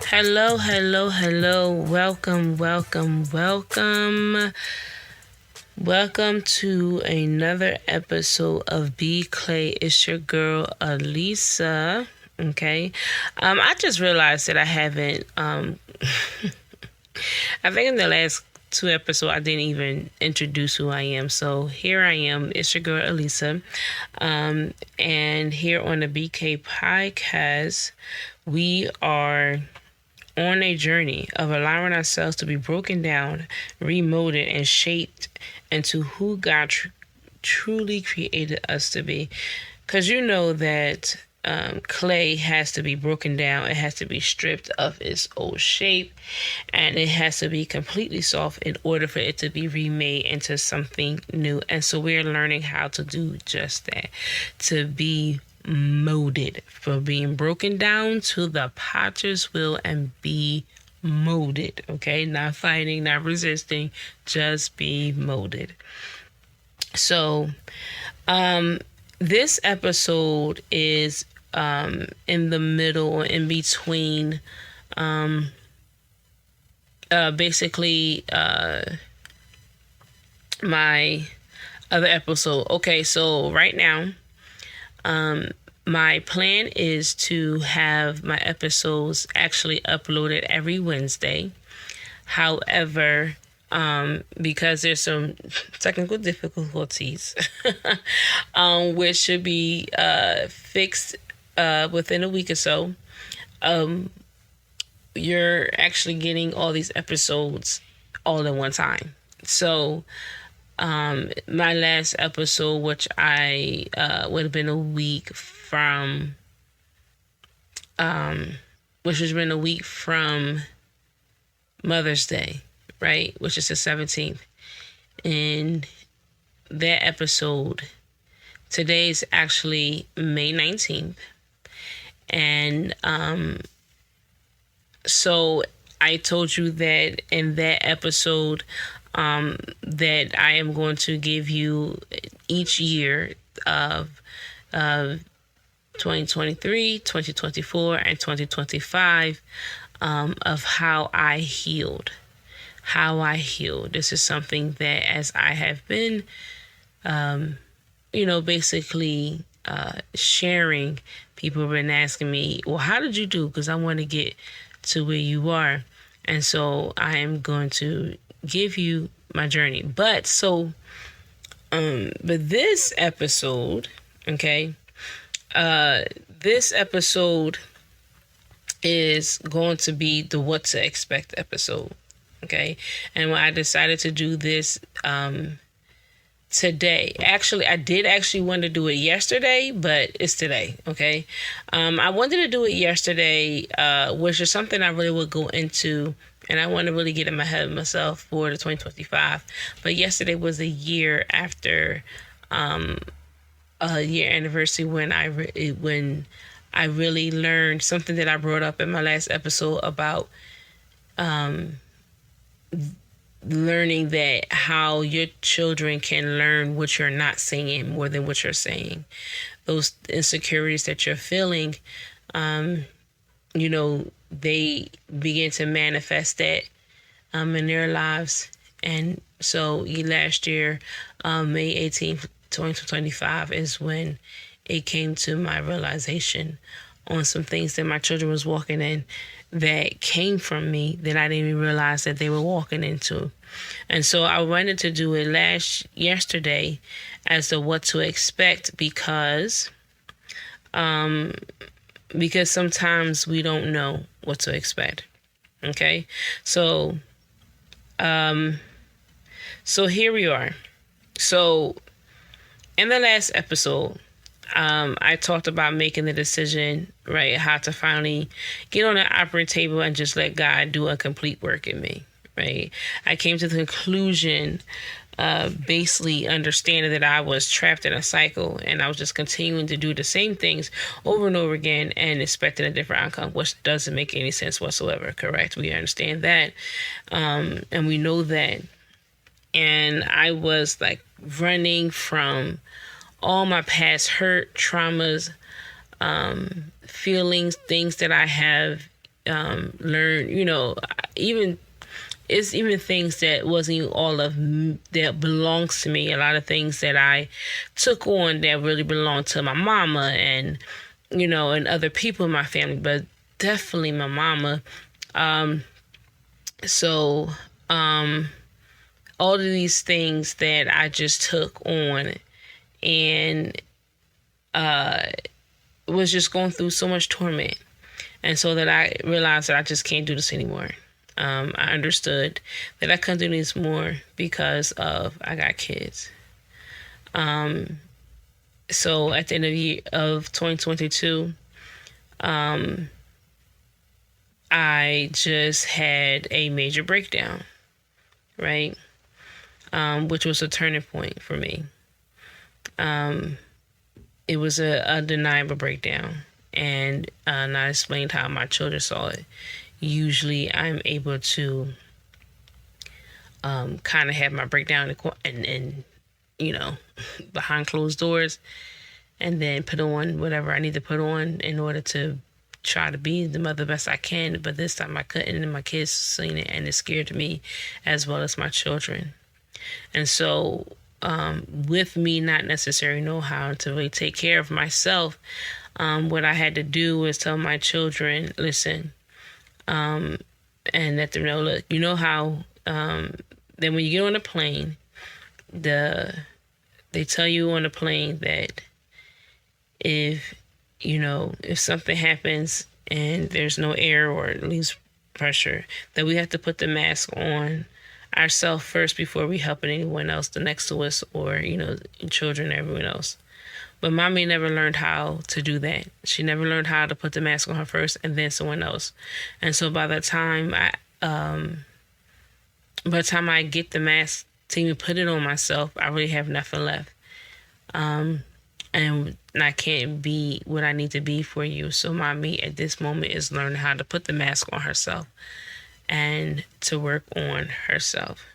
Hello, hello, hello. Welcome, welcome, welcome. Welcome to another episode of Be Clay. It's your girl, Alisa. Okay. I just realized that I haven't, I think in the last two episodes, I didn't even introduce who I am. So here I am. It's your girl, Alisa. And here on the BK podcast, we are on a journey of allowing ourselves to be broken down, remolded, and shaped into who God truly created us to be. Because you know that clay has to be broken down. It has to be stripped of its old shape, and it has to be completely soft in order for it to be remade into something new. And so we're learning how to do just that, to be molded, from being broken down to the potter's wheel and be molded. Okay, not fighting, not resisting, just be molded. So this episode is in the middle, in between basically my other episode. Okay, so right now my plan is to have my episodes actually uploaded every Wednesday. However, because there's some technical difficulties, which should be fixed within a week or so, you're actually getting all these episodes all at one time. So my last episode, which I would have been a week from, Mother's Day, right? Which is the 17th. And that episode, today's actually May 19th. And so I told you that in that episode, that I am going to give you each year of 2023, 2024, and 2025 of how I healed. This is something that, as I have been, basically sharing, people have been asking me, well, how did you do? Because I want to get to where you are. And so I am going to give you my journey. But this episode, okay, this episode is going to be the what to expect episode. Okay. And when I decided to do this today, actually, I did actually want to do it yesterday, but it's today. Okay. I wanted to do it yesterday, which is something I really would go into, and I want to really get in my head of myself for the 2025. But yesterday was a year after a year anniversary when I really learned something that I brought up in my last episode about learning that how your children can learn what you're not saying more than what you're saying. Those insecurities that you're feeling, they begin to manifest that in their lives. And so last year, May 18th, 2025 is when it came to my realization on some things that my children was walking in that came from me that I didn't even realize that they were walking into. And so I wanted to do it yesterday as to what to expect, because sometimes we don't know what to expect. Okay. So here we are. So in the last episode, I talked about making the decision, right? How to finally get on the operating table and just let God do a complete work in me, right? I came to the conclusion basically understanding that I was trapped in a cycle and I was just continuing to do the same things over and over again and expecting a different outcome, which doesn't make any sense whatsoever. Correct? We understand that. And we know that. And I was like running from all my past hurt, traumas, feelings, things that I have learned, even things that wasn't even all of that belongs to me. A lot of things that I took on that really belonged to my mama and other people in my family, but definitely my mama. So all of these things that I just took on and was just going through so much torment. And so that I realized that I just can't do this anymore. I understood that I couldn't do this more because I got kids. So at the end of 2022, I just had a major breakdown, right? Which was a turning point for me. It was a undeniable breakdown. And I explained how my children saw it. Usually I'm able to kind of have my breakdown and behind closed doors, and then put on whatever I need to put on in order to try to be the mother best I can. But this time I couldn't, and my kids seen it, and it scared me as well as my children. And so with me not necessarily know how to really take care of myself, what I had to do was tell my children, listen, and let them know, look, how then when you get on a plane, they tell you on the plane that if something happens and there's no air or at least pressure, that we have to put the mask on ourselves first before we helping anyone else, the next to us, or children, everyone else. But mommy never learned how to do that. She never learned how to put the mask on her first and then someone else. And so by the time I get the mask to even put it on myself, I really have nothing left. And I can't be what I need to be for you. So mommy at this moment is learning how to put the mask on herself and to work on herself.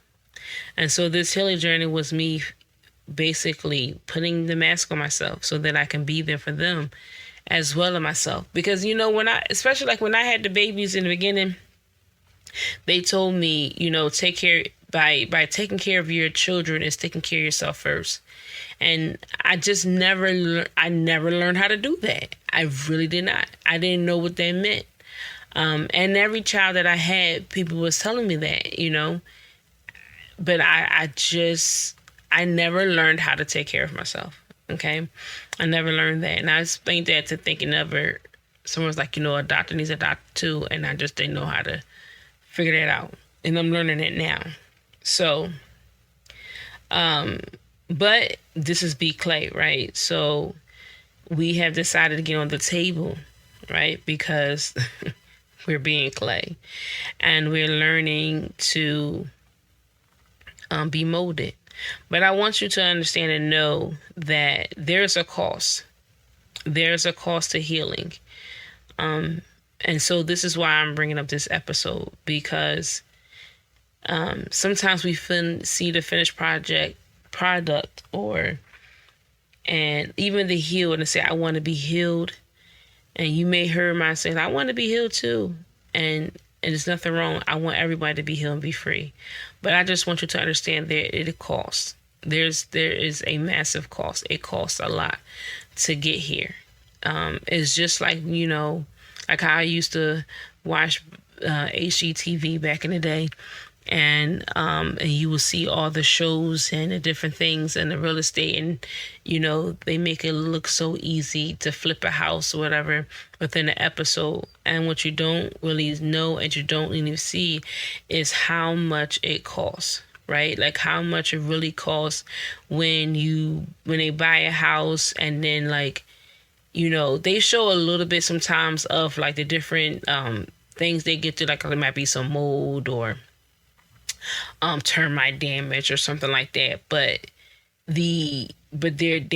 And so this healing journey was me basically putting the mask on myself so that I can be there for them as well as myself. Because especially like when I had the babies in the beginning, they told me, take care by taking care of your children is taking care of yourself first. And I just never learned how to do that. I really did not. I didn't know what that meant. And every child that I had, people was telling me that, but I never learned how to take care of myself. Okay. I never learned that. And I explained that to thinking someone's like, a doctor needs a doctor too. And I just didn't know how to figure that out. And I'm learning it now. So, but this is B Clay, right? So we have decided to get on the table, right? Because we're being Clay and we're learning to be molded. But I want you to understand and know that there's a cost. There's a cost to healing. And so this is why I'm bringing up this episode, because sometimes we see the finished product and even the healed and say, I want to be healed. And you may hear mine saying, I want to be healed too. And there's nothing wrong. I want everybody to be healed and be free. But I just want you to understand that it costs. There is a massive cost. It costs a lot to get here. It's just like, like how I used to watch HGTV back in the day. And you will see all the shows and the different things and the real estate, and they make it look so easy to flip a house or whatever within an episode. And what you don't really know and you don't really see is how much it costs, right? Like how much it really costs when they buy a house, and then they show a little bit sometimes of like the different things they get to, like there might be some mold or termite damage or something like that. But they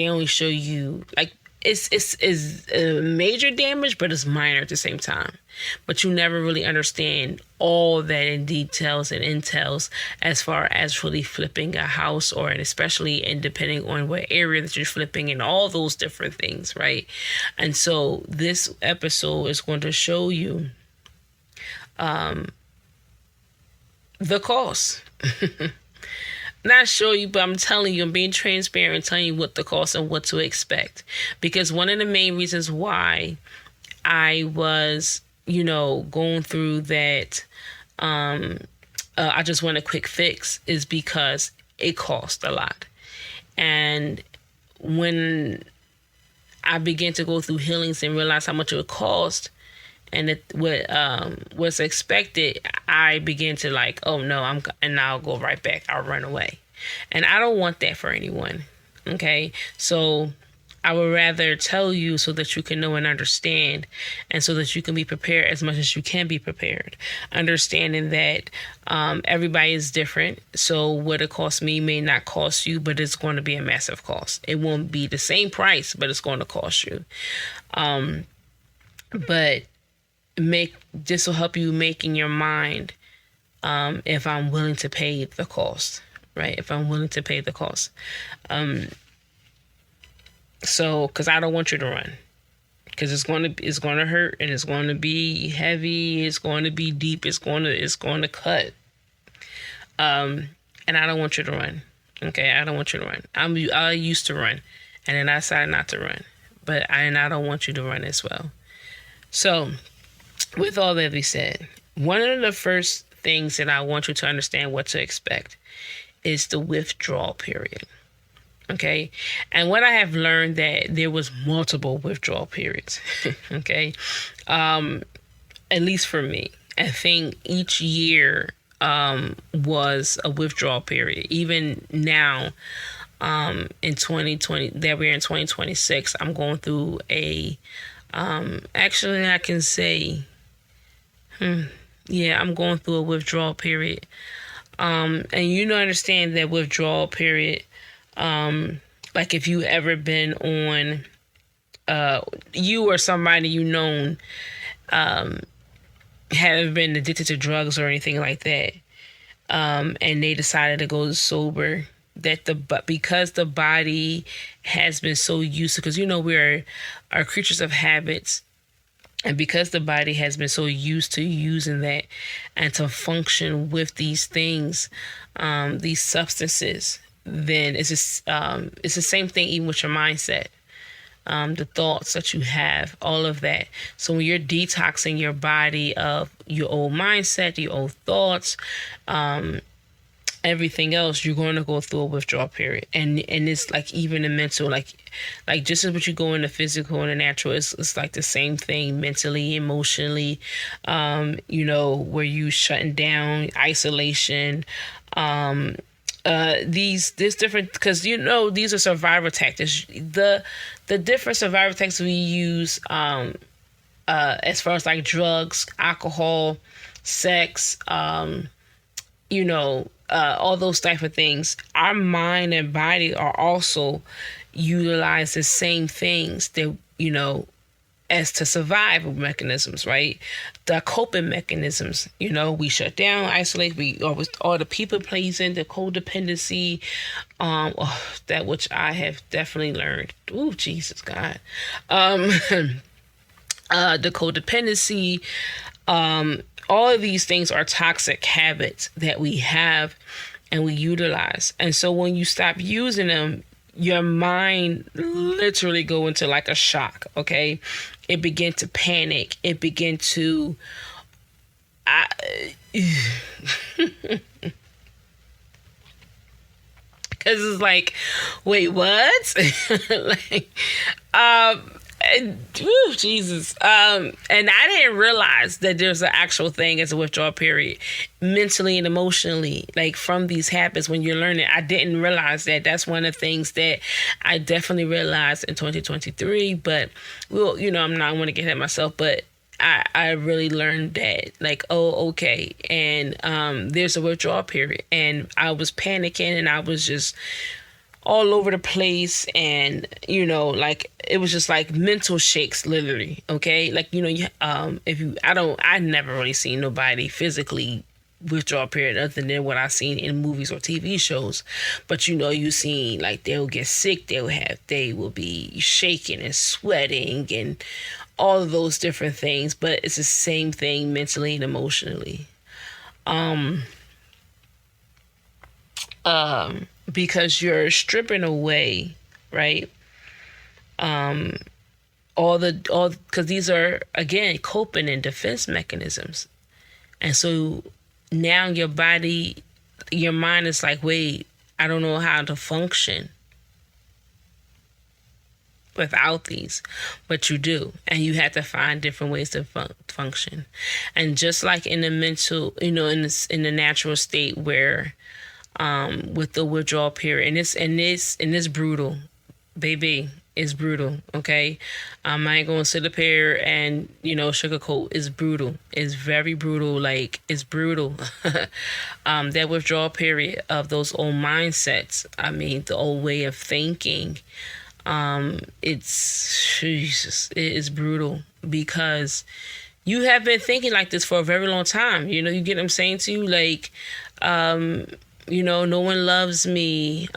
only show you like it's major damage, but it's minor at the same time. But you never really understand all that in details and entails as far as really flipping a house, or and especially and depending on what area that you're flipping and all those different things, right? And so this episode is going to show you the cost. Not show you, but I'm telling you, I'm being transparent, telling you what the cost and what to expect. Because one of the main reasons why I was, going through that, I just want a quick fix, is because it cost a lot. And when I began to go through healings and realize how much it would cost, and what was expected, I began to like, oh no, and I'll go right back. I'll run away. And I don't want that for anyone. Okay. So I would rather tell you so that you can know and understand, and so that you can be prepared as much as you can be prepared. Understanding that everybody is different. So what it costs me may not cost you, but it's going to be a massive cost. It won't be the same price, but it's going to cost you. But this will help you make in your mind if I'm willing to pay the cost, right? If I'm willing to pay the cost. So, because I don't want you to run, because it's going to hurt, and it's going to be heavy, it's going to be deep, it's going to cut. And I don't want you to run. Okay, I don't want you to run. I used to run, and then I decided not to run, and I don't want you to run as well. So, with all that being said, one of the first things that I want you to understand what to expect is the withdrawal period. Okay. And what I have learned, that there was multiple withdrawal periods. Okay. At least for me, I think each year was a withdrawal period. Even now, in 2020, that we're in 2026, I'm going through actually I can say, I'm going through a withdrawal period. And understand that withdrawal period, like if you ever been on, you or somebody known, have been addicted to drugs or anything like that, and they decided to go sober, because the body has been so used to, because we are creatures of habits. And because the body has been so used to using that and to function with these things, these substances, then it's the same thing even with your mindset, the thoughts that you have, all of that. So when you're detoxing your body of your old mindset, your old thoughts, everything else, you're going to go through a withdrawal period. And it's like even the mental, like just as what you go in the physical and the natural, it's like the same thing mentally, emotionally, where you shutting down, isolation, this different, because these are survival tactics. The different survival tactics we use, as far as like drugs, alcohol, sex, all those type of things, our mind and body are also utilize the same things that, as to survival mechanisms, right? The coping mechanisms, we shut down, isolate, we always, all the people pleasing, the codependency, that which I have definitely learned. Oh, Jesus, God. The codependency, all of these things are toxic habits that we have and we utilize. And so when you stop using them, your mind literally go into like a shock, okay? It begin to panic. It begin to... Because it's like, wait, what? Jesus. And I didn't realize that there's an actual thing as a withdrawal period, mentally and emotionally, like from these habits when you're learning. I didn't realize that. That's one of the things that I definitely realized in 2023. But I'm not going to get ahead of myself, but I really learned that, like, oh, okay. And there's a withdrawal period, and I was panicking, and I was just all over the place, and like, it was just like mental shakes, literally. Okay, like, if you I never really seen nobody physically withdrawal period other than what I've seen in movies or TV shows. But you seen, like, they'll get sick, they will be shaking and sweating and all of those different things. But it's the same thing mentally and emotionally. Because you're stripping away, right? Because these are, again, coping and defense mechanisms. And so now your mind is like, wait, I don't know how to function without these, but you do, and you have to find different ways to function. And just like in the mental, in the natural state where, with the withdrawal period, and it's brutal, baby. It's brutal, okay? I ain't gonna sit up here and, sugarcoat. It's brutal. It's very brutal. Like, it's brutal. That withdrawal period of those old mindsets, the old way of thinking, it's, Jesus, it is brutal, because you have been thinking like this for a very long time. You get what I'm saying to you? Like, no one loves me.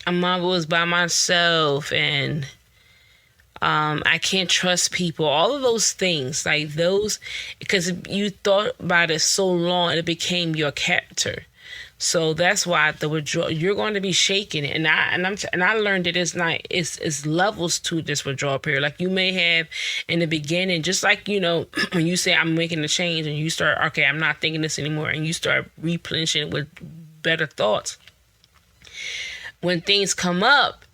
I'm always by myself, and I can't trust people. All of those things, like those, because you thought about it so long, it became your character. So that's why the withdrawal, you're going to be shaking it. And I learned that it's levels to this withdrawal period. Like, you may have in the beginning, just like, when you say I'm making a change, and you start, okay, I'm not thinking this anymore, and you start replenishing with better thoughts. When things come up,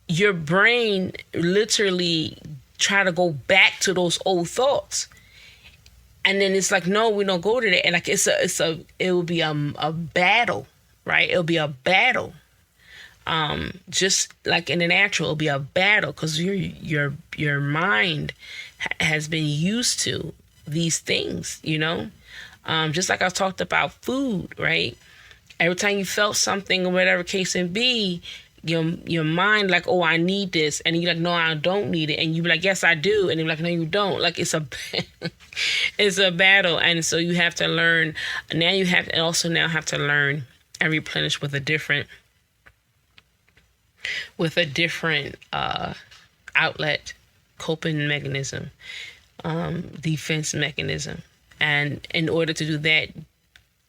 your brain literally try to go back to those old thoughts. And then it's like, no, we don't go to that. And like, it will be a battle, right? It'll be a battle. Just like in the natural, it'll be a battle, because your mind has been used to these things, just like I talked about food, right? Every time you felt something, or whatever case it be, your mind like, oh, I need this, and you're like, no, I don't need it, and you be like, yes, I do, and you're like, no, you don't. Like, it's a it's a battle. And so you have to learn. Now you have to learn and replenish with a different outlet, coping mechanism, defense mechanism. And in order to do that,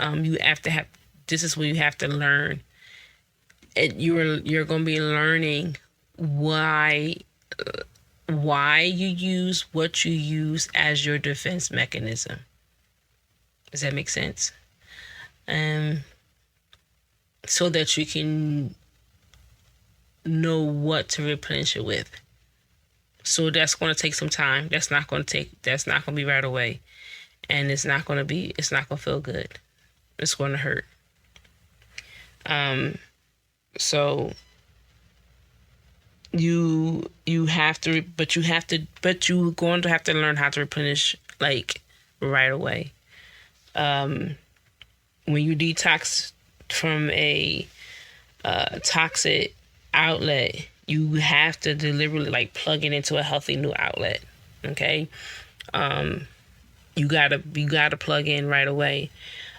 you have to have. This is where you have to learn. You're going to be learning why you use what you use as your defense mechanism. Does that make sense? So that you can know what to replenish it with. So that's going to take some time. That's not going to be right away. And it's not going to feel good. It's going to hurt. So you're going to have to learn how to replenish, like, right away. When you detox from a toxic outlet, you have to deliberately, like, plug it into a healthy new outlet. Okay. You gotta plug in right away.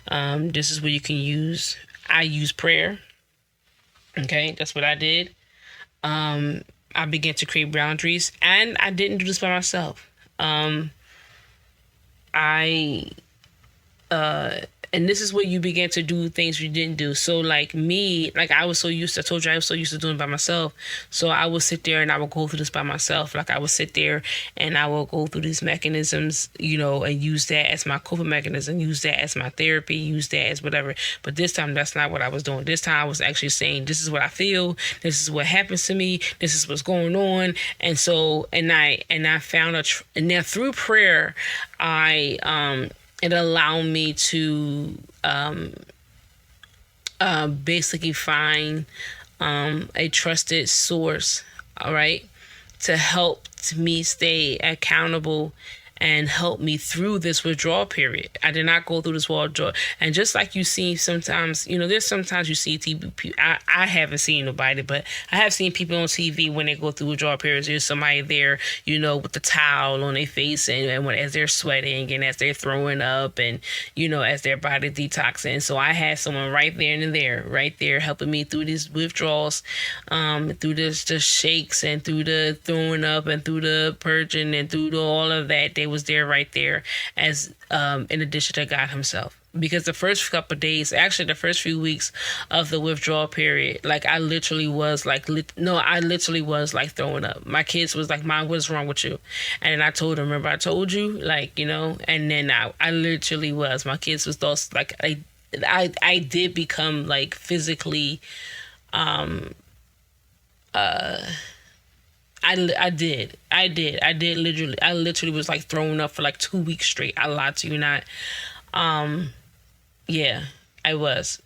This is where you can use. I use prayer. Okay, that's what I did. I began to create boundaries, and I didn't do this by myself. And this is where you begin to do things you didn't do. So like me, like I told you I was so used to doing it by myself. So I would sit there and I would go through this by myself. Like I would sit there and I will go through these mechanisms, and use that as my coping mechanism, use that as my therapy, use that as whatever. But this time, that's not what I was doing. This time I was actually saying, this is what I feel. This is what happens to me. This is what's going on. And so, and I found and then through prayer, it allowed me to basically find a trusted source, all right, to help me stay accountable and help me through this withdrawal period. I did not go through this withdrawal. And just like you see sometimes, there's sometimes you see TV. I haven't seen nobody, but I have seen people on TV when they go through withdrawal periods. There's somebody there, with the towel on their face and as they're sweating and as they're throwing up and, as their body detoxing. So I had someone right there helping me through these withdrawals, through the shakes and through the throwing up and through the purging and through all of that. They was there right there as in addition to God himself. Because the first couple of days, actually the first few weeks of the withdrawal period, like I literally was like throwing up. My kids was like, Mom, what's wrong with you? And then I told them, remember I told you, and then I literally was. My kids was those, like, I did become like physically, I did literally. I literally was like throwing up for like 2 weeks straight. I lied to you not. Yeah, I was.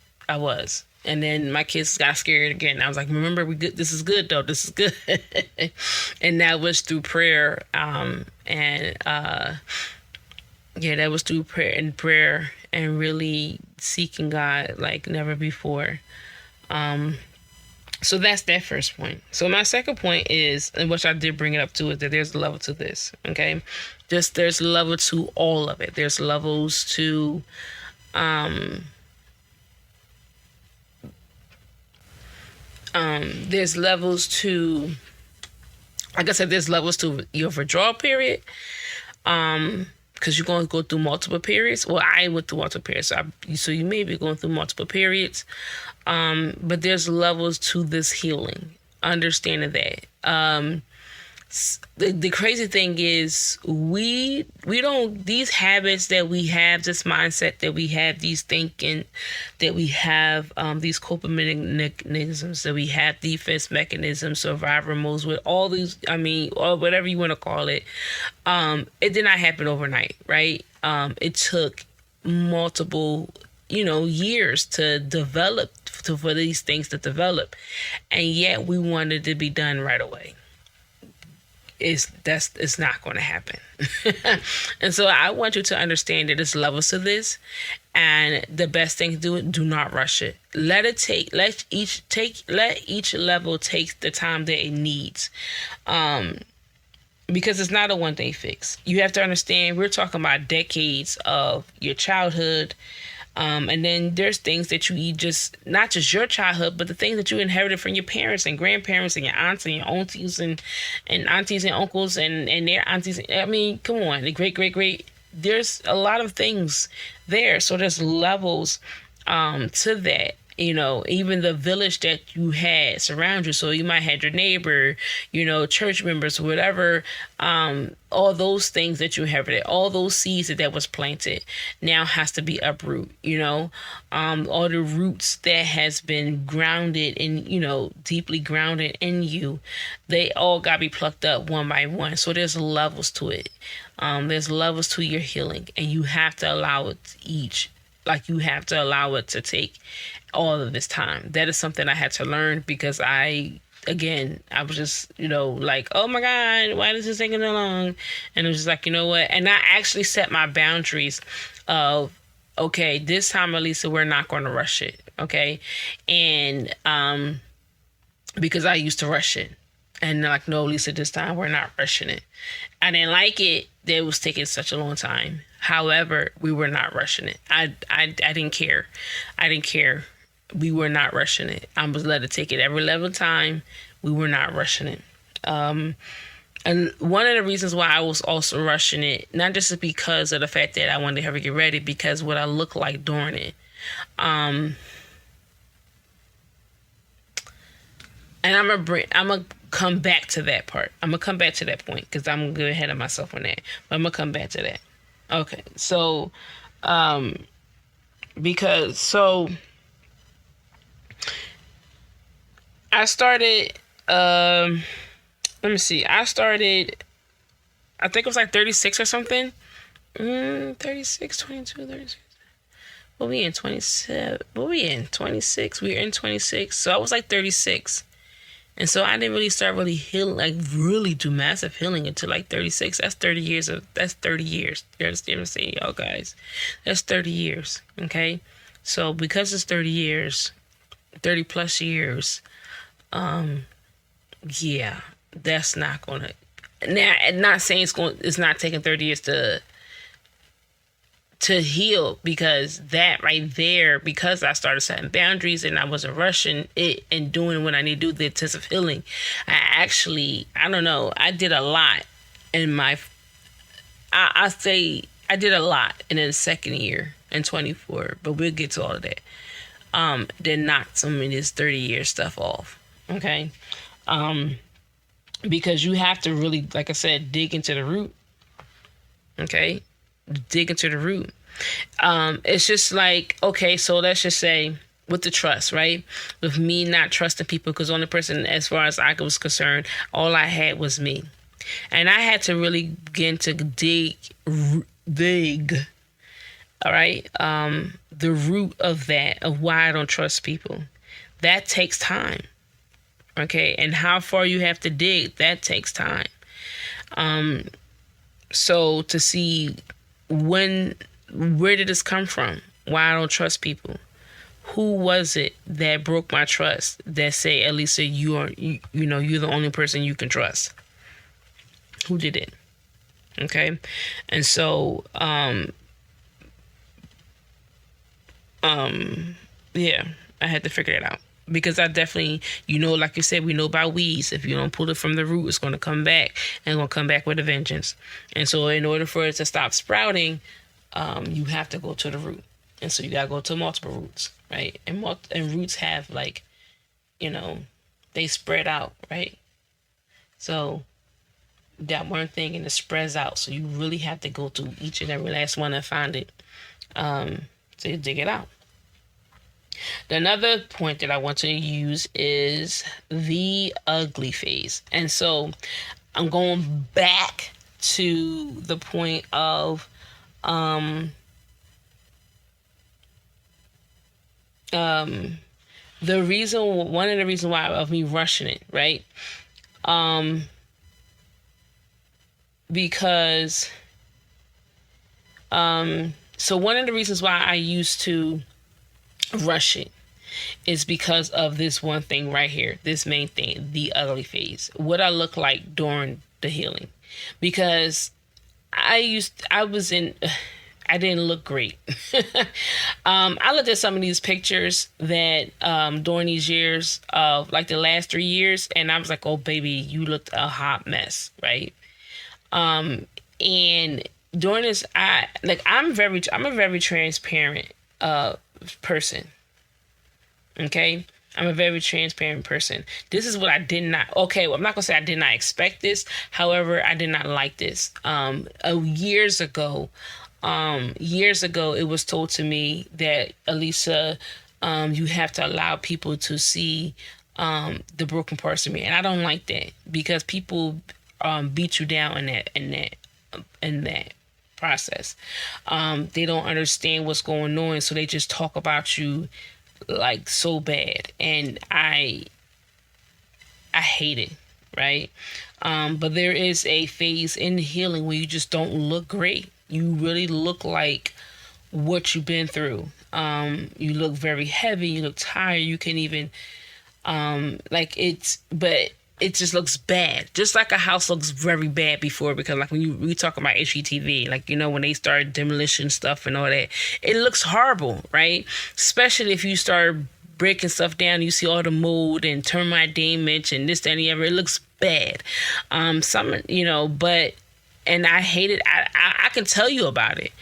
And then my kids got scared again. I was like, remember, we good. This is good though. This is good. And that was through prayer. That was through prayer and really seeking God like never before. So that's that first point. So my second point is, and which I did bring it up to, is that there's a level to this. Okay, there's a level to all of it. There's levels to, there's levels to, like I said, there's levels to your withdrawal period. Because you're going to go through multiple periods. Well, I went through multiple periods, so you may be going through multiple periods. But there's levels to this healing. Understanding that. The crazy thing is we don't, these habits that we have, this mindset that we have, these thinking that we have, these coping mechanisms that we have, defense mechanisms, survivor modes, with all these, or whatever you want to call it, it did not happen overnight, right? It took multiple years to develop, for these things to develop, and yet we wanted to be done right away. It's not going to happen. And so I want you to understand that there's levels to this, and the best thing to do not rush it. Let each level take the time that it needs. Because it's not a one-day fix. You have to understand, we're talking about decades of your childhood. And then there's things that you just, not just your childhood, but the things that you inherited from your parents and grandparents and your aunts and your aunties and aunties and uncles and their aunties. Come on, the great. There's a lot of things there. So there's levels to that. Even the village that you had surround you. So you might have your neighbor, church members, whatever, all those things that you inherited, all those seeds that was planted now has to be uproot, all the roots that has been grounded in, deeply grounded in you, they all got to be plucked up one by one. So there's levels to it. There's levels to your healing, and you have to allow it you have to allow it to take all of this time. That is something I had to learn, because I was just, like, oh my God, why is this taking so long? And it was just like, you know what? And I actually set my boundaries of, okay, this time, Alisa, we're not going to rush it. Okay. And, because I used to rush it. And like, no, Lisa, this time we're not rushing it. I didn't like it that it was taking such a long time. However, we were not rushing it. I didn't care. We were not rushing it. I was let it take it every level of time. We were not rushing it. And one of the reasons why I was also rushing it, not just because of the fact that I wanted to have to get ready, because what I looked like during it. And I'm gonna come back to that part. I'm gonna come back to that point, because I'm going ahead of myself on that. But I'm gonna come back to that. Okay, so I started, let me see, I think it was like 36 or something. 36, 22, 36. What we in 27? What we in 26? We were in 26. So I was like 36. And so I didn't really start really healing, like really do massive healing until like 36. That's 30 years that's 30 years. You understand what I'm saying, y'all guys? That's 30 years. Okay. So because it's 30 years, 30 plus years, yeah, that's not gonna, now I'm not saying it's not taking 30 years to heal, because that right there, because I started setting boundaries and I wasn't rushing it and doing what I need to do, the intensive healing, I don't know, I did a lot in I say I did a lot in the second year in 24, but we'll get to all of that. Then knock some of this 30-year stuff off. Okay. Because you have to really, like I said, dig into the root. Okay. Dig into the root. It's just like, okay, so let's just say with the trust, right? With me not trusting people, because the only person, as far as I was concerned, all I had was me. And I had to really begin to dig, all right, the root of that, of why I don't trust people. That takes time. Okay. And how far you have to dig, that takes time. So to see where did this come from? Why I don't trust people? Who was it that broke my trust? That say, Alisa, you're the only person you can trust. Who did it? Okay. And so, yeah, I had to figure it out. Because I definitely, like you said, we know about weeds. If you don't pull it from the root, it's going to come back, and it's going to come back with a vengeance. And so in order for it to stop sprouting, you have to go to the root. And so you got to go to multiple roots, right? And roots have they spread out, right? So that one thing, and it spreads out. So you really have to go to each and every last one and find it to dig it out. Another point that I want to use is the ugly phase. And so I'm going back to the point of one of the reasons why of me rushing it, right? Because so one of the reasons why I used to rush it is because of this one thing right here, this main thing, the ugly phase, what I look like during the healing. Because I didn't look great. I looked at some of these pictures that during these years of like the last 3 years, and I was like, oh baby, you looked a hot mess, right? And during this, I'm a very transparent person. Okay, I'm a very transparent person. This is what I did not. Okay, well, I'm not gonna say I did not expect this. However, I did not like this. Years ago, it was told to me that, Alisa, you have to allow people to see the broken parts of me, and I don't like that, because people beat you down in that process. They don't understand what's going on, so they just talk about you like so bad, and I hate it, right? But there is a phase in healing where you just don't look great. You really look like what you've been through. You look very heavy, you look tired, you can even but it just looks bad. Just like a house looks very bad before, because like when we talk about HGTV, like, when they start demolition stuff and all that, it looks horrible, right? Especially if you start breaking stuff down, you see all the mold and termite damage and this, that, and the other. It looks bad. But I hate it. I can tell you about it.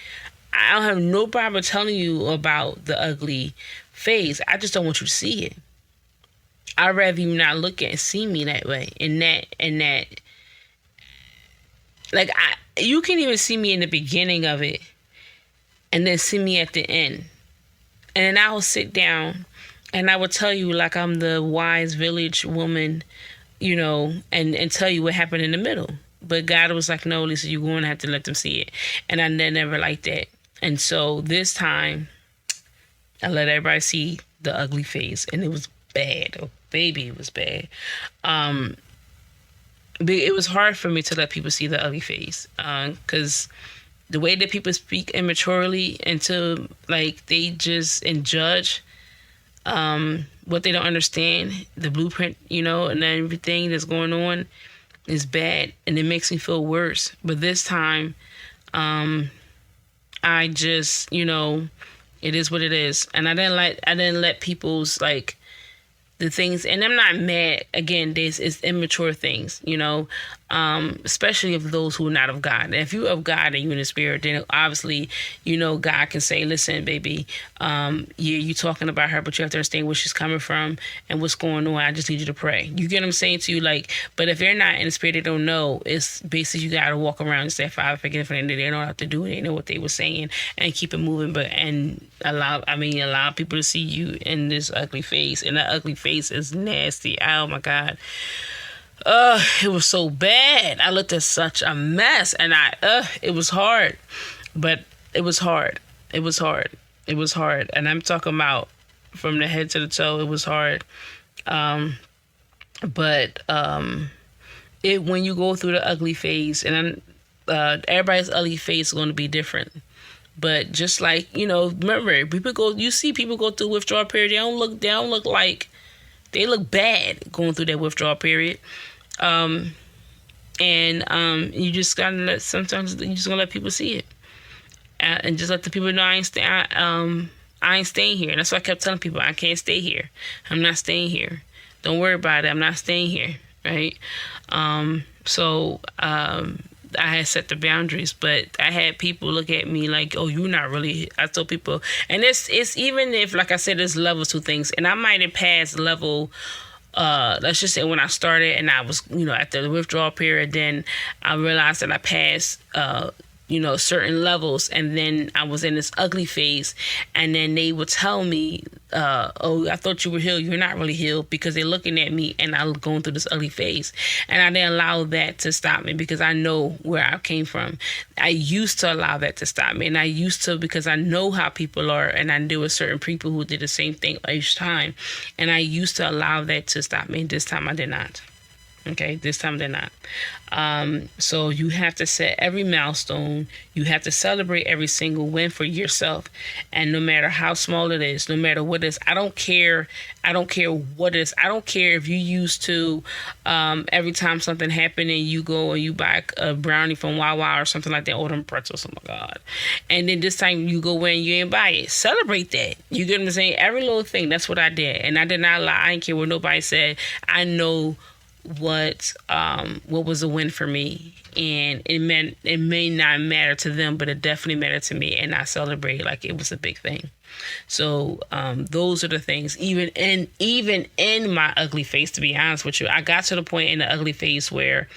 I don't have no problem telling you about the ugly phase. I just don't want you to see it. I'd rather you not look at and see me that way. You can even see me in the beginning of it and then see me at the end. And then I will sit down and I will tell you like I'm the wise village woman, and tell you what happened in the middle. But God was like, no, Lisa, you're going to have to let them see it. And I never liked that. And so this time I let everybody see the ugly phase, and it was bad. baby, it was bad. But it was hard for me to let people see the ugly face, because the way that people speak immaturely until like they just and judge what they don't understand, the blueprint, and everything that's going on is bad, and it makes me feel worse. But this time, I just, it is what it is, and I didn't let people's like the things, and I'm not mad. Again, this is immature things, especially of those who are not of God. And if you're of God and you're in the spirit, then obviously, God can say, listen, baby, you talking about her, but you have to understand where she's coming from and what's going on. I just need you to pray. You get what I'm saying to you? Like, but if they're not in the spirit, they don't know. It's basically you got to walk around and say, Father, forgive them. They don't have to do it. They know what they were saying and keep it moving. And allow people to see you in this ugly face. And that ugly face is nasty. Oh my God. It was so bad. I looked at such a mess, and it was hard, but it was hard. It was hard. It was hard. And I'm talking about from the head to the toe. It was hard. But when you go through the ugly phase, and everybody's ugly phase is going to be different. But just like, remember, you see people go through withdrawal period. They don't look like, they look bad going through that withdrawal period. You just gotta sometimes you just gonna let people see it. And just let the people know I ain't staying here. And that's why I kept telling people, I can't stay here. I'm not staying here. Don't worry about it. I'm not staying here. Right. I had set the boundaries, but I had people look at me like, oh, you're not really. I told people, and it's even if, like I said, there's levels to things, and I might have passed level, let's just say when I started and I was, after the withdrawal period, then I realized that I passed, certain levels, and then I was in this ugly phase, and then they would tell me, oh, I thought you were healed. You're not really healed, because they're looking at me and I'm going through this ugly phase. And I didn't allow that to stop me, because I know where I came from. I used to allow that to stop me, and I used to, because I know how people are, and I knew certain people who did the same thing each time, and I used to allow that to stop me. This time I did not. Okay, this time they're not. So you have to set every milestone. You have to celebrate every single win for yourself. And no matter how small it is, no matter what it is, I don't care. I don't care what it is. I don't care if you used to, every time something happened and you go and you buy a brownie from Wawa or something like that, or them pretzels, oh my God. And then this time you go in and you ain't buy it. Celebrate that. You get what I'm saying? Every little thing, that's what I did. And I did not lie. I didn't care what nobody said. I know what was a win for me, and it may not matter to them, but it definitely mattered to me, and I celebrated like it was a big thing. So those are the things. Even in my ugly face, to be honest with you, I got to the point in the ugly face where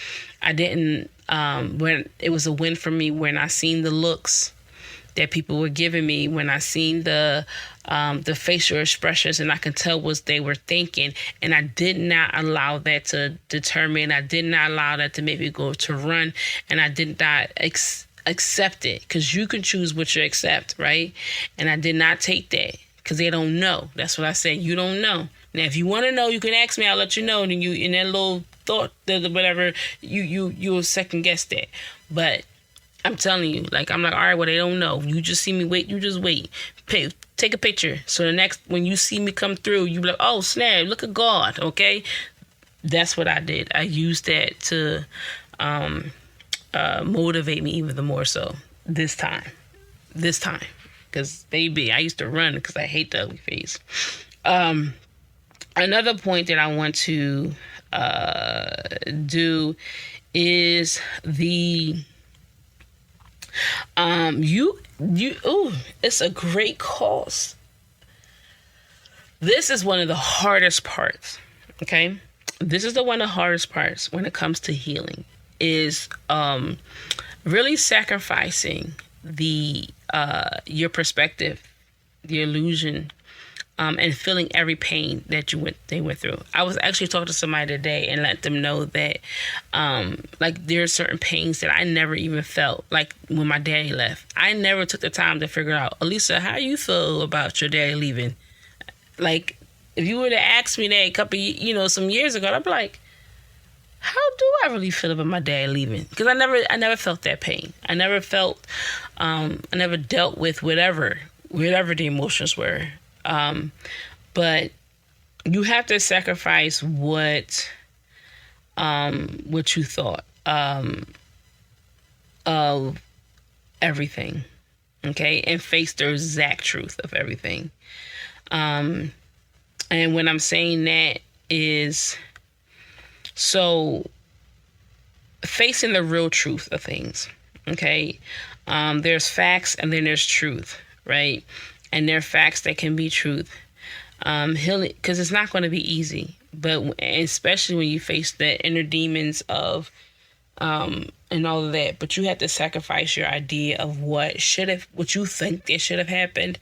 I didn't when it was a win for me when I seen the looks that people were giving me, when I seen the facial expressions, and I can tell what they were thinking, and I did not allow that to deter me, and I did not allow that to make me go to run, and I did not accept it, because you can choose what you accept, right? And I did not take that, because they don't know. That's what I said. You don't know. Now, if you want to know, you can ask me. I'll let you know. And you, in that little thought, whatever, you'll second guess that. But I'm telling you, like, I'm like, all right, well, they don't know. You just see me wait. You just wait. Take a picture. So the next, when you see me come through, you be like, oh, snap, look at God, okay? That's what I did. I used that to motivate me even the more so this time. Because, baby, I used to run because I hate the ugly face. Another point that I want to do is the... it's a great cause. This is one of the hardest parts. Okay, this is one of the hardest parts when it comes to healing, is really sacrificing your perspective, the illusion, and feeling every pain that they went through. I was actually talking to somebody today and let them know that, like, there are certain pains that I never even felt. Like when my daddy left, I never took the time to figure out, Alisa, how you feel about your daddy leaving? Like, If you would have asked me that a couple, some years ago, I'd be like, how do I really feel about my dad leaving? Because I never felt that pain. I never dealt with whatever the emotions were. But you have to sacrifice what you thought of everything, okay, and face the exact truth of everything. And when I'm saying that is, so facing the real truth of things, okay? There's facts and then there's truth, right? And there are facts that can be truth. Healing, because it's not going to be easy, but especially when you face the inner demons of and all of that, but you have to sacrifice your idea of what you think that should have happened.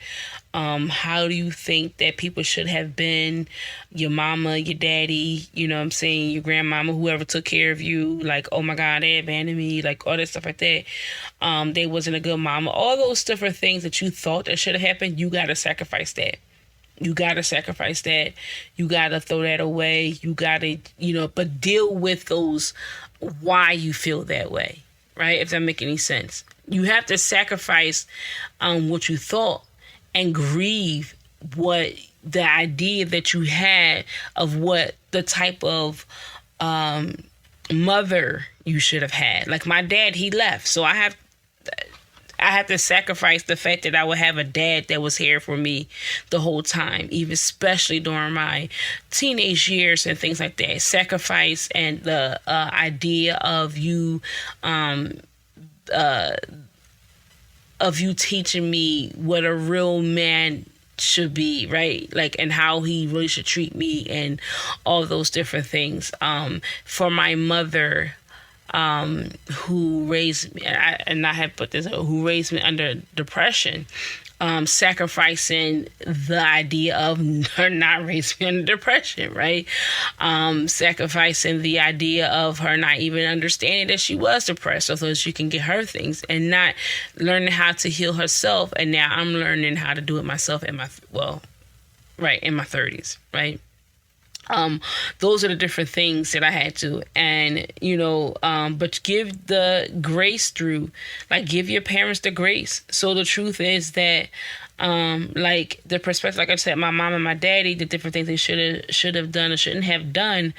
How do you think that people should have been? Your mama, your daddy, your grandmama, whoever took care of you, like, oh my God, they abandoned me, like all that stuff like that. They wasn't a good mama. All those different things that you thought that should have happened, you got to sacrifice that. You got to sacrifice that. You got to throw that away. You got to, but deal with those, why you feel that way, right? If that make any sense. You have to sacrifice what you thought and grieve what the idea that you had of what the type of mother you should have had. Like my dad, he left. So I have to sacrifice the fact that I would have a dad that was here for me the whole time, even especially during my teenage years and things like that. Sacrifice and the idea of you teaching me what a real man should be, right? Like, and how he really should treat me and all those different things. For my mother, who raised me, who raised me under depression, sacrificing the idea of her not raising me under depression, right? Sacrificing the idea of her not even understanding that she was depressed so that she can get her things, and not learning how to heal herself. And now I'm learning how to do it myself in my 30s, right? Those are the different things that I had to, and but give the grace through, like, give your parents the grace. So the truth is that, like the perspective, like I said, my mom and my daddy, the different things they should have done or shouldn't have done,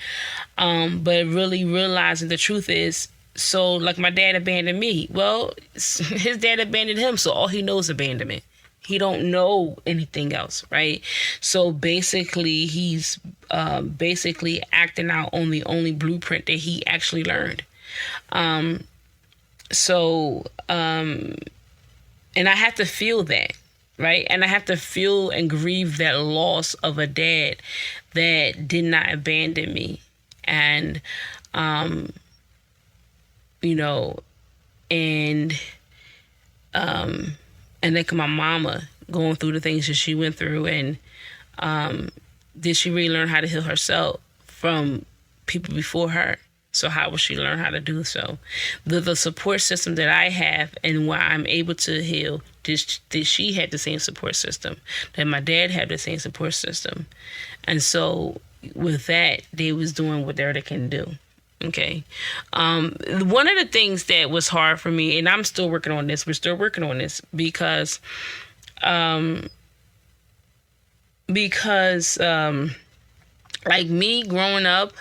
but really realizing the truth is, so like my dad abandoned me. Well, his dad abandoned him, so all he knows is abandonment. He don't know anything else, right? So basically, he's acting out on the only blueprint that he actually learned. And I have to feel that, right? And I have to feel and grieve that loss of a dad that did not abandon me. And, and like my mama going through the things that she went through, and did she really learn how to heal herself from people before her? So how will she learn how to do so? The support system that I have and why I'm able to heal, did she have the same support system? That my dad had the same support system? And so with that, they was doing whatever they can do. Okay. One of the things that was hard for me, and I'm still working on this, we're still working on this, because like me growing up,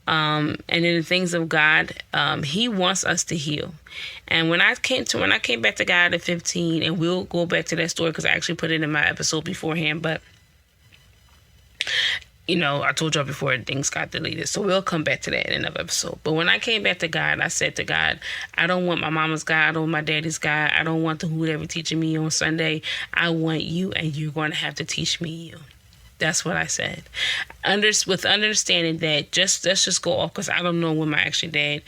and in the things of God, he wants us to heal. And when I came back to God at 15, and we'll go back to that story because I actually put it in my episode beforehand, but I told y'all before things got deleted, so we'll come back to that in another episode. But when I came back to God, I said to God, I don't want my mama's God, I don't want my daddy's God, I don't want the whoever teaching me on Sunday. I want you, and you're going to have to teach me you. That's what I said. With understanding that, let's just go off, because I don't know when my actual dad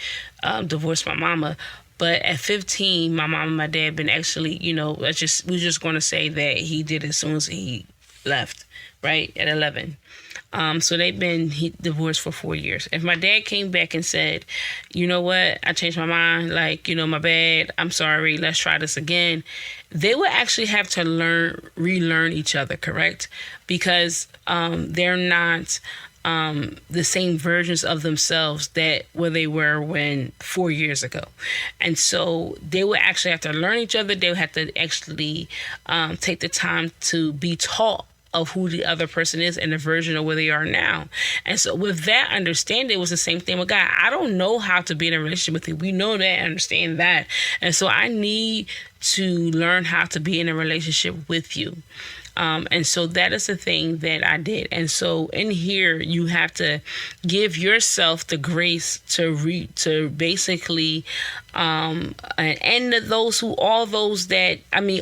divorced my mama. But at 15, my mom and my dad been actually, we're just going to say that he did as soon as he left, right, at 11. So they've been divorced for 4 years. If my dad came back and said, you know what, I changed my mind, like, my bad, I'm sorry, let's try this again, they would actually have to relearn each other, correct? Because they're not the same versions of themselves that where they were 4 years ago. And so they would actually have to learn each other. They would have to actually take the time to be taught of who the other person is and the version of where they are now. And so with that understanding, it was the same thing with God. I don't know how to be in a relationship with you. We know that, understand that. And so I need to learn how to be in a relationship with you. And so that is the thing that I did. And so in here, you have to give yourself the grace to basically, and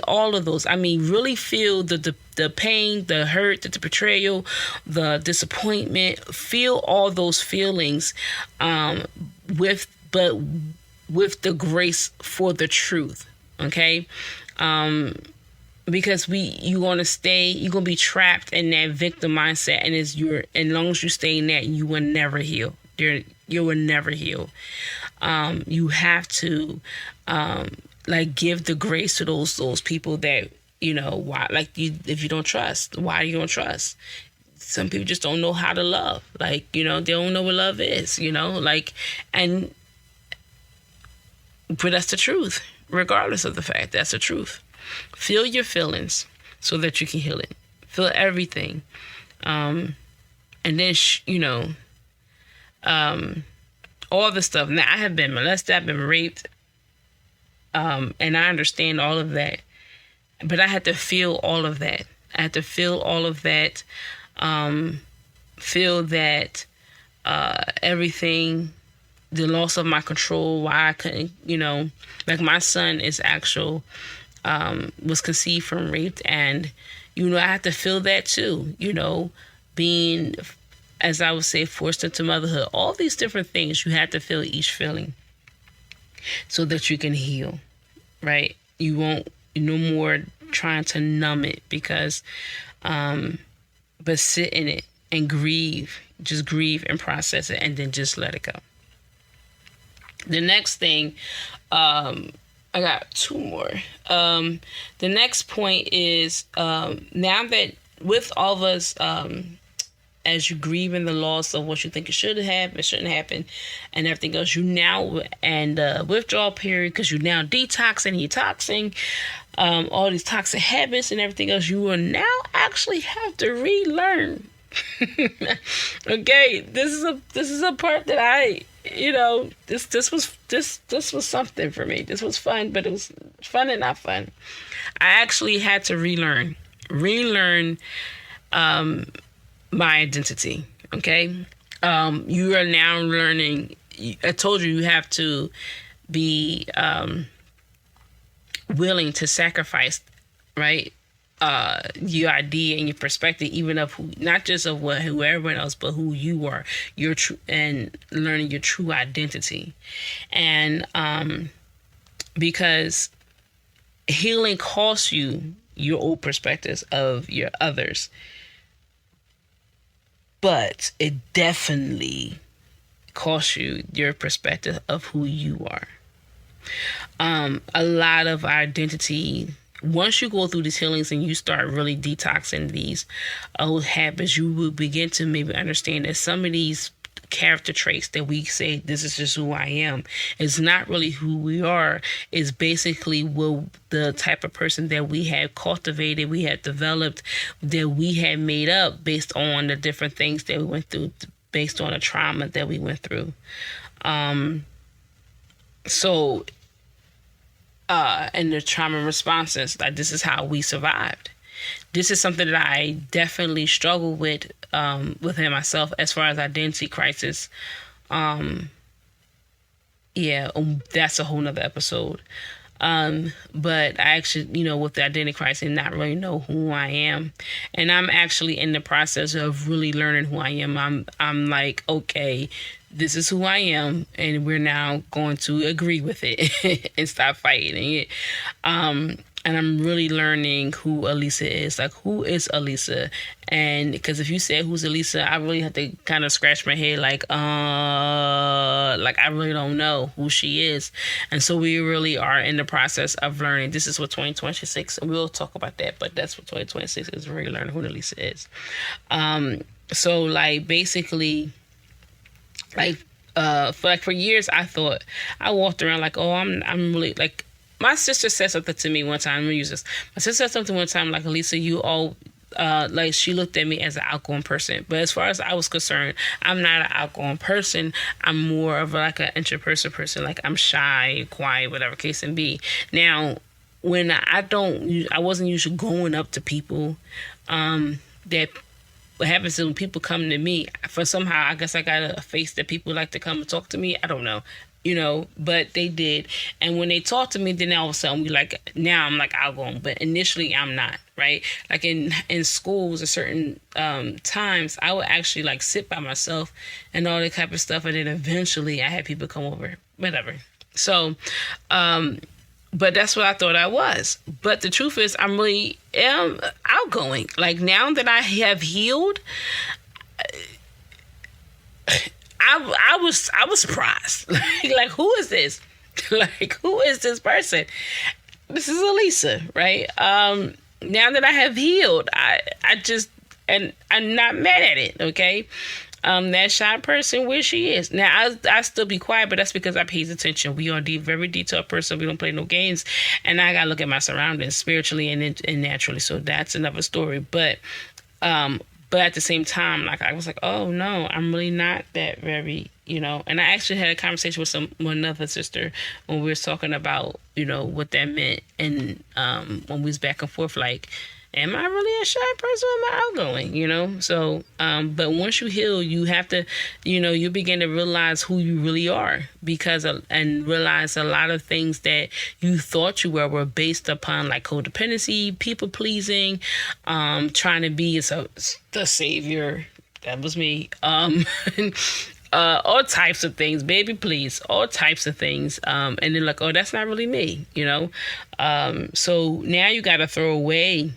all of those, really feel the pain, the hurt, the betrayal, the disappointment, feel all those feelings, with the grace for the truth. Okay. Because you're gonna be trapped in that victim mindset, and as long as you stay in that, you will never heal. You will never heal. You have to give the grace to those people that why, if you don't trust, why you don't trust. Some people just don't know how to love. They don't know what love is. But that's the truth, regardless of the fact. That's the truth. Feel your feelings so that you can heal it. Feel everything. And then, all the stuff. Now, I have been molested, I've been raped, and I understand all of that. But I had to feel all of that. I had to feel all of that. Feel that everything, the loss of my control, why I couldn't, my son is was conceived from rape, and I had to feel that too, being, as I would say, forced into motherhood, all these different things. You have to feel each feeling so that you can heal, right? You won't no more trying to numb it, because but sit in it and grieve, just grieve and process it, and then just let it go. The next thing, I got 2 more. The next point is, now that with all of us, as you grieve in the loss of what you think it should have, it shouldn't happen, and everything else, you now, and withdrawal period, because you now detoxing, detoxing, all these toxic habits and everything else, you will now actually have to relearn. Okay, this is a part that I, this was something for me. This was fun, but it was fun and not fun. I actually had to relearn my identity. Okay, you are now learning. I told you have to be willing to sacrifice, right? Your idea and your perspective, even of who, not just of who everyone else, but who you are, your true, and learning your true identity. And because healing costs you your old perspectives of your others, but it definitely costs you your perspective of who you are. A lot of our identity, once you go through these healings and you start really detoxing these old habits, you will begin to maybe understand that some of these character traits that we say, this is just who I am, is not really who we are. It's basically the type of person that we have cultivated, we have developed, that we have made up based on the different things that we went through, based on the trauma that we went through. And the trauma responses, like, this is how we survived. This is something that I definitely struggle with within myself as far as identity crisis. That's a whole nother episode. But I actually, with the identity crisis, not really know who I am. And I'm actually in the process of really learning who I am. I'm like, okay, this is who I am, and we're now going to agree with it and stop fighting it. and I'm really learning who Alisa is. Like, who is Alisa? And because if you said who's Alisa, I really have to kind of scratch my head, like I really don't know who she is. And so we really are in the process of learning. This is what 2026, and we'll talk about that, but that's what 2026 is, really learning who Alisa is. So like basically, like for years I thought, I walked around like, oh, I'm really like. My sister said something to me one time. I'm gonna use this. My sister said something one time like, Alisa, you all, like, she looked at me as an outgoing person. But as far as I was concerned, I'm not an outgoing person. I'm more of like an introverted person. Like, I'm shy, quiet, whatever case may be. Now, when I wasn't usually going up to people, that what happens is when people come to me, for somehow, I guess I got a face that people like to come and talk to me. I don't know. But they did. And when they talk to me, then all of a sudden now I'm like outgoing, but initially I'm not, right? Like in schools at certain times, I would actually like sit by myself and all that type of stuff. And then eventually I had people come over, whatever. So, but that's what I thought I was. But the truth is, I'm really outgoing. Like, now that I have healed, I was surprised. like, who is this? Like, who is this person? This is Alisa, right? Now that I have healed, I just, and I'm not mad at it, okay? That shy person, where she is. Now, I still be quiet, but that's because I pays attention. We are very detailed person. We don't play no games. And I got to look at my surroundings spiritually and naturally. So that's another story. But at the same time, like, I was like, oh no, I'm really not that very, And I actually had a conversation with another sister when we were talking about, what that meant. And when we was back and forth, like, am I really a shy person or am I outgoing, So, but once you heal, you have to, you begin to realize who you really are, and realize a lot of things that you thought you were based upon, like codependency, people pleasing, trying to be the savior. That was me. All types of things, baby, please, all types of things. And then like, oh, that's not really me, So now you got to throw away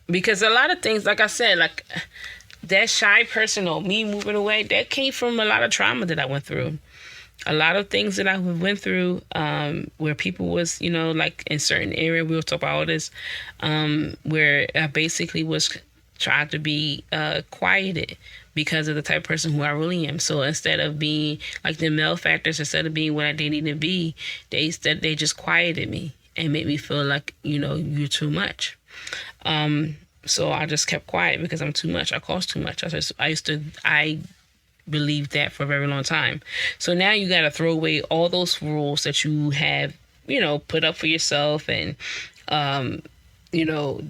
because a lot of things, like I said, like that shy person or me moving away, that came from a lot of trauma that I went through. A lot of things that I went through, where people was, like in certain area, we'll talk about all this, where I basically was trying to be quieted because of the type of person who I really am. So instead of being like the male factors, instead of being what I didn't need to be, they just quieted me and made me feel like, you're too much. So I just kept quiet because I'm too much. I cost too much. I believed that for a very long time. So now you got to throw away all those rules that you have, put up for yourself, and, that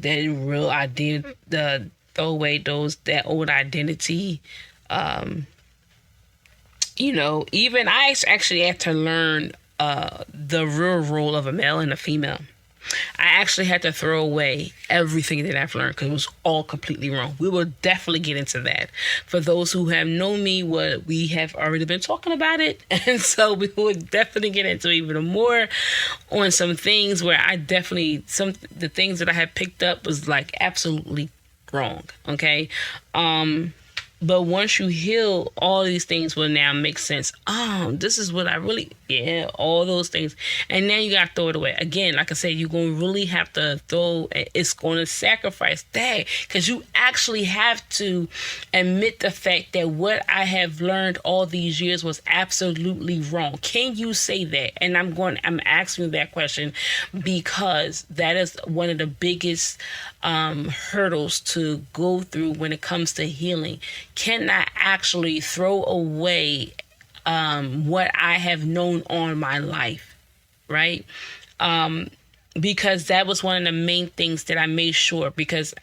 real idea, throw away that old identity. Even I actually had to learn the real role of a male and a female. I actually had to throw away everything that I've learned because it was all completely wrong. We will definitely get into that. For those who have known me, we have already been talking about it. And so we will definitely get into even more on some things where the things that I had picked up was like absolutely wrong. Okay. But once you heal, all these things will now make sense. This is what all those things. And now you got to throw it away. Again, like I said, you're going to really have to it's going to sacrifice that, because you actually have to admit the fact that what I have learned all these years was absolutely wrong. Can you say that? And I'm asking you that question because that is one of the biggest hurdles to go through when it comes to healing. Can I actually throw away what I have known all my life, right? Because that was one of the main things that I made sure, because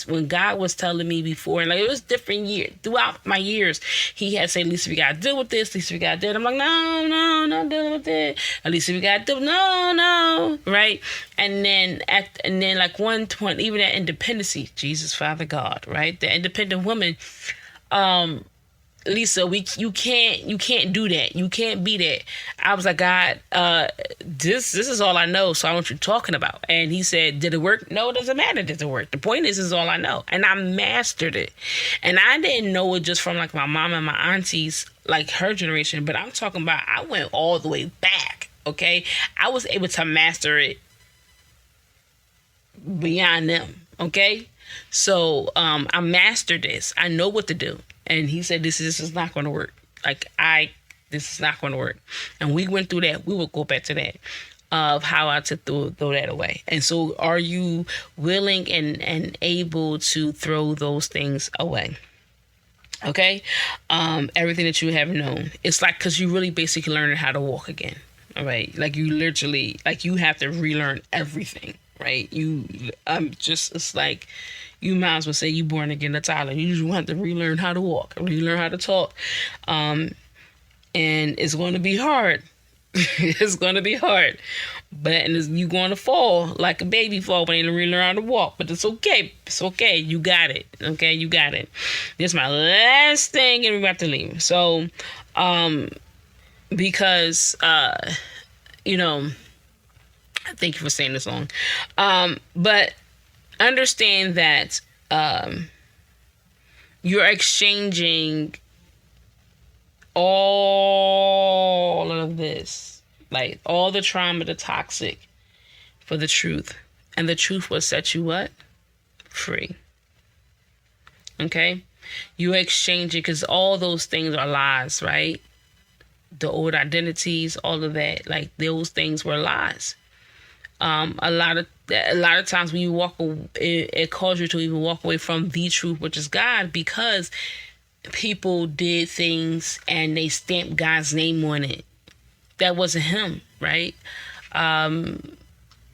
when God was telling me before, and like it was different years throughout my years, He had said, "Lisa, we gotta deal with this. Lisa, we gotta deal." I'm like, no, not dealing with it. At least we gotta do, no, right? And then like one point, even at independency, Jesus, Father God, right? The independent woman, Lisa, you can't do that. You can't be that. I was like, God, this is all I know. So I want you talking about. And he said, did it work? No, it doesn't matter. Did it work? The point is all I know, and I mastered it. And I didn't know it just from like my mom and my aunties, like her generation. But I'm talking about I went all the way back. Okay, I was able to master it beyond them. Okay, so I mastered this. I know what to do. And he said, this is not going to work. This is not going to work. And we went through that. We will go back to that of how I took throw that away. And so are you willing and able to throw those things away? Okay. Everything that you have known. It's like, because you really basically learning how to walk again. All right. Like you literally, like you have to relearn everything. Right. It's like, you might as well say you born again a Tyler. You just want to relearn how to walk, relearn how to talk. And it's going to be hard. It's going to be hard. But you're going to fall like a baby fall when you relearn how to walk. But it's okay. It's okay. You got it. Okay, you got it. This is my last thing and we're about to leave. So, because, thank you for saying this long. But understand that you're exchanging all of this, like all the trauma, the toxic, for the truth. And the truth will set you what? Free. Okay? You exchange it because all those things are lies, right? The old identities, all of that, like those things were lies. A lot of times when you walk away, it causes you to even walk away from the truth, which is God, because people did things and they stamped God's name on it. That wasn't him, right?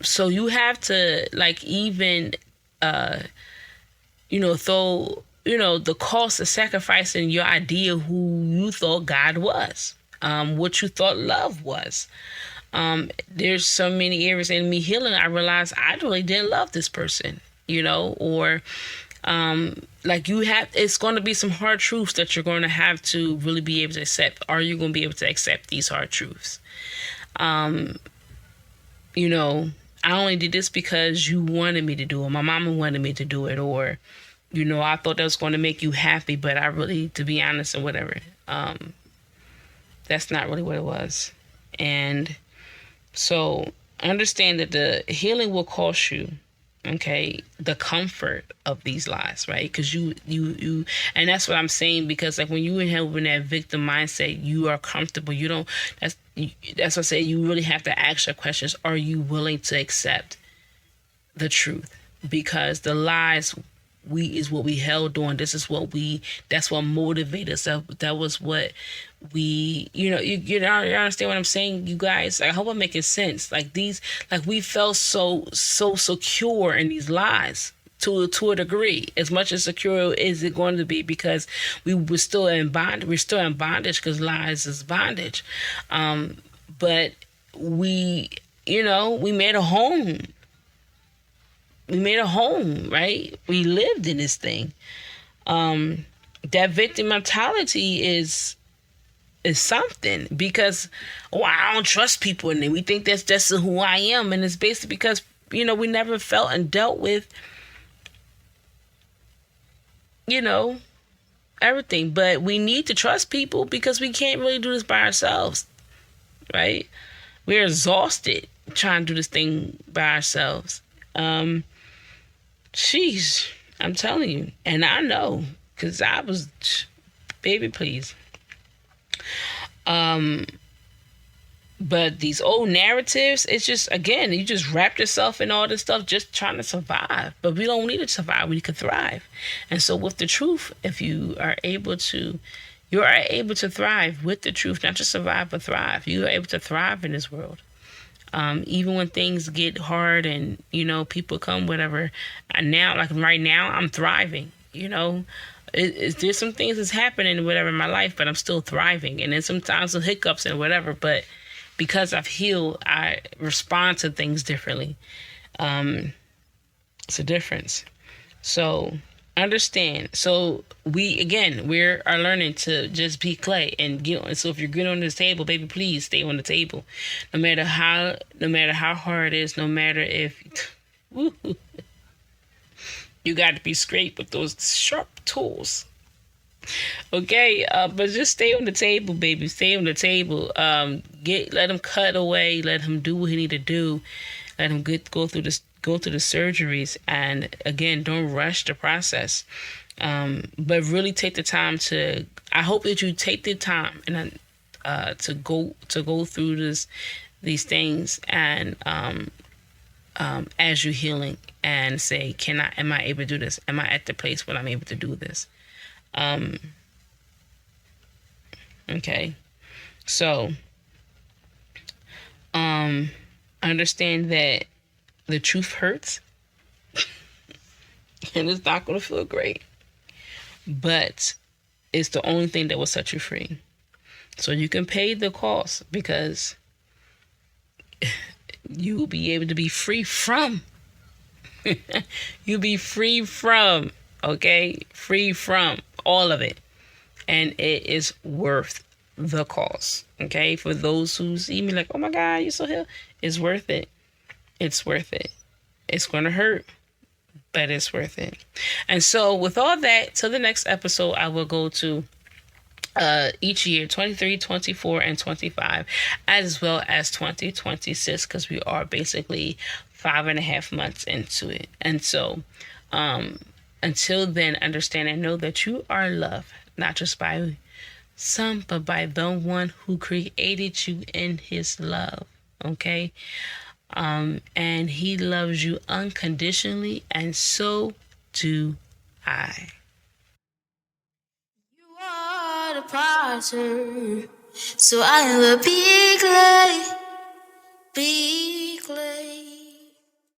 So you have to even, throw, the cost of sacrificing your idea of who you thought God was, what you thought love was. There's so many areas in me healing. I realized I really didn't love this person, or it's going to be some hard truths that you're going to have to really be able to accept. Are you going to be able to accept these hard truths? I only did this because you wanted me to do it. My mama wanted me to do it, or, I thought that was going to make you happy, but I really, to be honest and whatever, that's not really what it was. And so understand that the healing will cost you, okay, the comfort of these lies, right? Because you, and that's what I'm saying, because when you have in that victim mindset, you are comfortable. That's what I say. You really have to ask your questions. Are you willing to accept the truth? Because the lies is what we held on. That's what motivated us. That was what we, you understand what I'm saying, you guys? I hope I'm making sense. We felt so secure in these lies to a degree, as much as secure is it going to be, because we were still in bondage. We're still in bondage because lies is bondage. But we made a home. We made a home, right? We lived in this thing. That victim mentality is something, because I don't trust people, and then we think that's just who I am, and it's basically because we never felt and dealt with everything. But we need to trust people because we can't really do this by ourselves, right? We're exhausted trying to do this thing by ourselves. Sheesh, I'm telling you, and I know, because I was, baby, please. But these old narratives, it's just, again, you just wrap yourself in all this stuff just trying to survive. But we don't need to survive. We can thrive. And so with the truth, if you are able to thrive with the truth, not just survive, but thrive. You are able to thrive in this world. Even when things get hard and, people come, whatever. Now, right now, I'm thriving, there's some things that's happening, whatever, in my life, but I'm still thriving. And then sometimes some hiccups and whatever, but because I've healed, I respond to things differently. It's a difference. So understand. So we are learning to just be clay and get on. So if you're good on this table, baby, please stay on the table, no matter how hard it is, no matter if you got to be scraped with those sharp tools. Okay, but just stay on the table, baby. Stay on the table. Let him cut away. Let him do what he need to do. Let him go through the surgeries, and again, don't rush the process. But really take the time to. I hope that you take the time and to go through these things, and as you're healing, and say, am I able to do this? Am I at the place where I'm able to do this? Okay, so understand that the truth hurts, and it's not going to feel great, but it's the only thing that will set you free. So you can pay the cost, because you will be able to be free from. You'll be free from, okay? Free from all of it. And it is worth the cost, okay? For those who see me like, oh my God, you're so healed. It's worth it. It's worth it. It's going to hurt, but it's worth it. And so with all that, till the next episode, I will go to each year, 23, 24, and 25, as well as 2026, because we are basically 5.5 months into it. And so until then, understand and know that you are loved, not just by some, but by the one who created you in his love. Okay? And he loves you unconditionally, and so do I. You are the potter, so I will be clay, be clay.